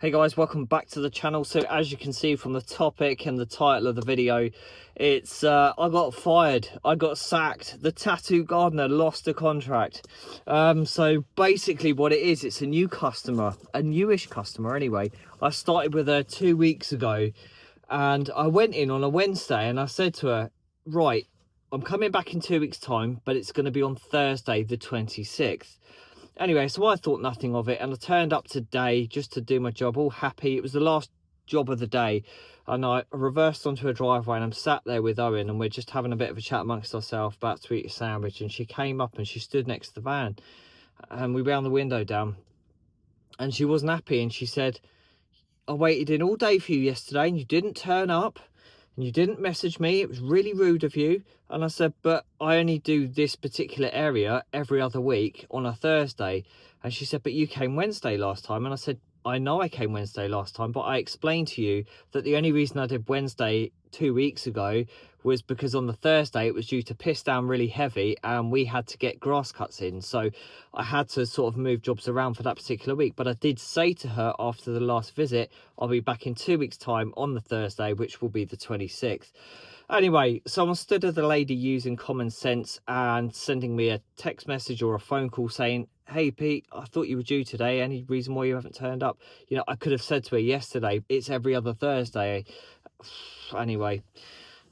Hey guys, welcome back to the channel. So as you can see from the topic and the title of the video, it's I got fired, I got sacked, the tattoo gardener lost a contract. So basically what it is, it's a new customer, a newish customer anyway. I started with her 2 weeks ago, and I went in on a Wednesday and I said to her, right, I'm coming back in 2 weeks time, but it's going to be on Thursday the 26th. Anyway, so I thought nothing of it, and I turned up today just to do my job, all happy. It was the last job of the day, and I reversed onto a driveway, and I'm sat there with Owen, and we're just having a bit of a chat amongst ourselves, about to eat a sandwich, and she came up and she stood next to the van, and we wound the window down, and she wasn't happy, and she said, I waited in all day for you yesterday, and you didn't turn up, and you didn't message me. It was really rude of you. And I said, but I only do this particular area every other week on a Thursday. And she said, but you came Wednesday last time. And I said, I know I came Wednesday last time, but I explained to you that the only reason I did Wednesday 2 weeks ago was because on the Thursday it was due to piss down really heavy and we had to get grass cuts in. So I had to sort of move jobs around for that particular week. But I did say to her after the last visit, I'll be back in 2 weeks time on the Thursday, which will be the 26th. Anyway, so instead of the lady using common sense and sending me a text message or a phone call saying, hey Pete, I thought you were due today, any reason why you haven't turned up? You know, I could have said to her yesterday, it's every other Thursday. Anyway,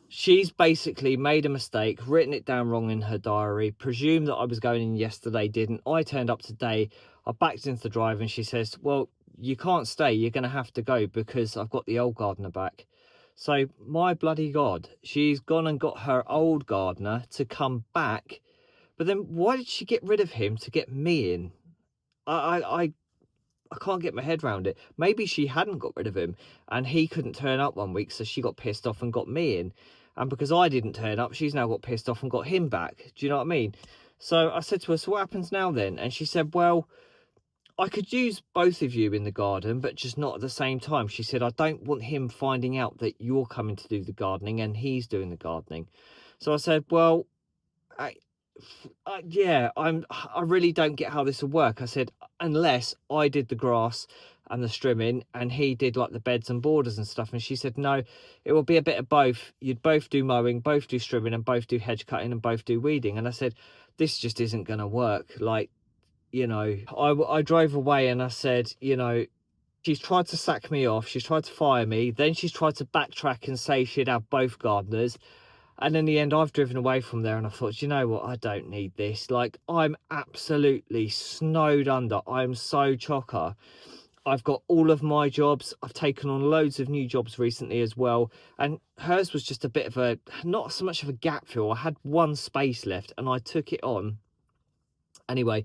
she's basically made a mistake, written it down wrong in her diary, presumed that I was going in yesterday, didn't. I turned up today, I backed into the drive, and she says, well, you can't stay, you're going to have to go because I've got the old gardener back. So my bloody God, she's gone and got her old gardener to come back. But then why did she get rid of him to get me in? I can't get my head around it. Maybe she hadn't got rid of him and he couldn't turn up 1 week, so she got pissed off and got me in. And because I didn't turn up, she's now got pissed off and got him back. Do you know what I mean? So I said to her, so what happens now then? And she said, well, I could use both of you in the garden, but just not at the same time. She said, I don't want him finding out that you're coming to do the gardening and he's doing the gardening. So I said, well, yeah, I really don't get how this will work. I said, unless I did the grass and the strimming and he did like the beds and borders and stuff. And she said, no, it will be a bit of both. You'd both do mowing, both do strimming, and both do hedge cutting and both do weeding. And I said, this just isn't going to work. Like, you know, I drove away and I said, you know, she's tried to sack me off, she's tried to fire me, then she's tried to backtrack and say she'd have both gardeners, and in the end I've driven away from there and I thought, you know what, I don't need this. Like, I'm absolutely snowed under. I'm so chocker. I've got all of my jobs, I've taken on loads of new jobs recently as well, and hers was just a bit of a, not so much of a gap fill. I had one space left and I took it on anyway.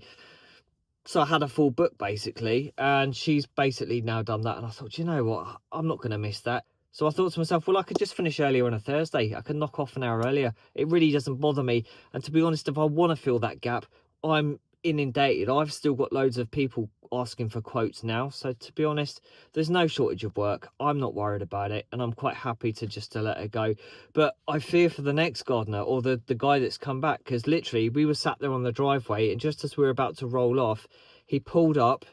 So I had a full book basically, and she's basically now done that. And I thought, you know what, I'm not going to miss that. So I thought to myself, well, I could just finish earlier on a Thursday. I could knock off an hour earlier. It really doesn't bother me. And to be honest, if I want to fill that gap, I'm inundated. I've still got loads of people asking for quotes now. So to be honest, there's no shortage of work. I'm not worried about it, and I'm quite happy to just to let it go. But I fear for the next gardener or the guy that's come back, because literally we were sat there on the driveway, and just as we were about to roll off, he pulled up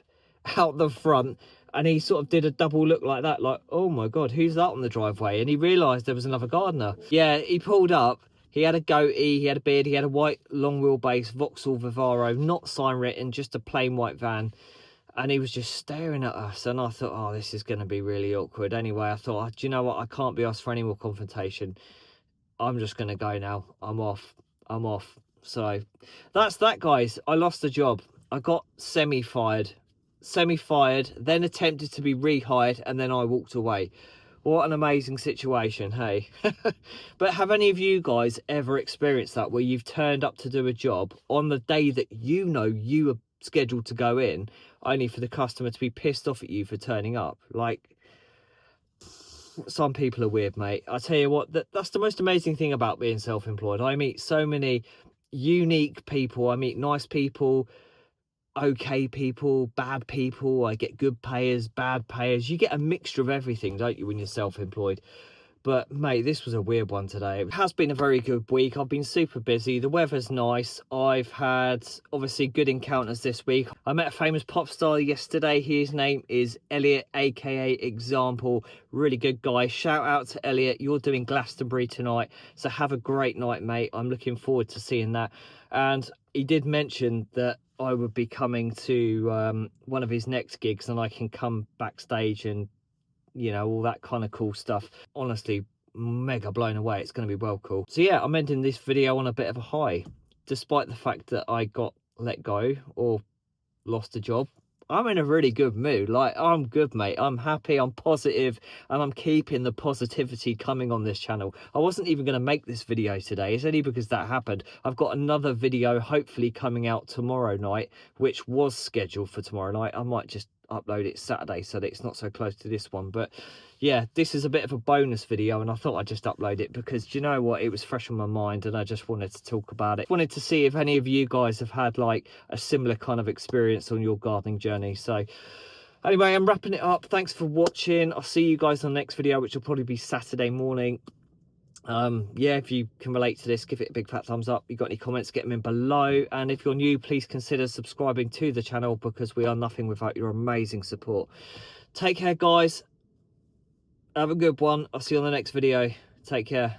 out the front and he sort of did a double look like that, like, oh my God, who's that on the driveway? And he realised there was another gardener. Yeah, he pulled up. He had a goatee, he had a beard, he had a white long wheelbase Vauxhall Vivaro, not sign written, just a plain white van. And he was just staring at us, and I thought, oh, this is going to be really awkward. Anyway, I thought, oh, do you know what? I can't be asked for any more confrontation. I'm just going to go now. I'm off. So that's that, guys. I lost the job. I got semi-fired, then attempted to be rehired, and then I walked away. What an amazing situation, hey? But have any of you guys ever experienced that, where you've turned up to do a job on the day that you know you are scheduled to go in, only for the customer to be pissed off at you for turning up? Like, some people are weird, mate. I tell you what, that's the most amazing thing about being self-employed. I meet so many unique people. I meet nice people, okay people, bad people. I get good payers, bad payers. You get a mixture of everything, don't you, when you're self-employed? But mate, this was a weird one today. It has been a very good week. I've been super busy. The weather's nice. I've had obviously good encounters this week. I met a famous pop star yesterday. His name is Elliot, aka Example. Really good guy. Shout out to Elliot. You're doing Glastonbury tonight, so have a great night, mate. I'm looking forward to seeing that. And he did mention that I would be coming to one of his next gigs, and I can come backstage and, you know, all that kind of cool stuff. Honestly, mega blown away. It's going to be well cool. So yeah, I'm ending this video on a bit of a high. Despite the fact that I got let go or lost a job, I'm in a really good mood. Like, I'm good, mate. I'm happy, I'm positive, and I'm keeping the positivity coming on this channel. I wasn't even going to make this video today. It's only because that happened. I've got another video hopefully coming out tomorrow night, which was scheduled for tomorrow night. I might just upload it Saturday so that it's not so close to this one. But yeah, this is a bit of a bonus video, and I thought I'd just upload it because, do you know what, it was fresh on my mind and I just wanted to talk about it. Wanted to see if any of you guys have had like a similar kind of experience on your gardening journey. So anyway, I'm wrapping it up. Thanks for watching. I'll see you guys on the next video, which will probably be Saturday morning. Yeah, if you can relate to this, give it a big fat thumbs up. You got any comments, get them in below. And if you're new, please consider subscribing to the channel, because we are nothing without your amazing support. Take care, guys. Have a good one. I'll see you on the next video. Take care.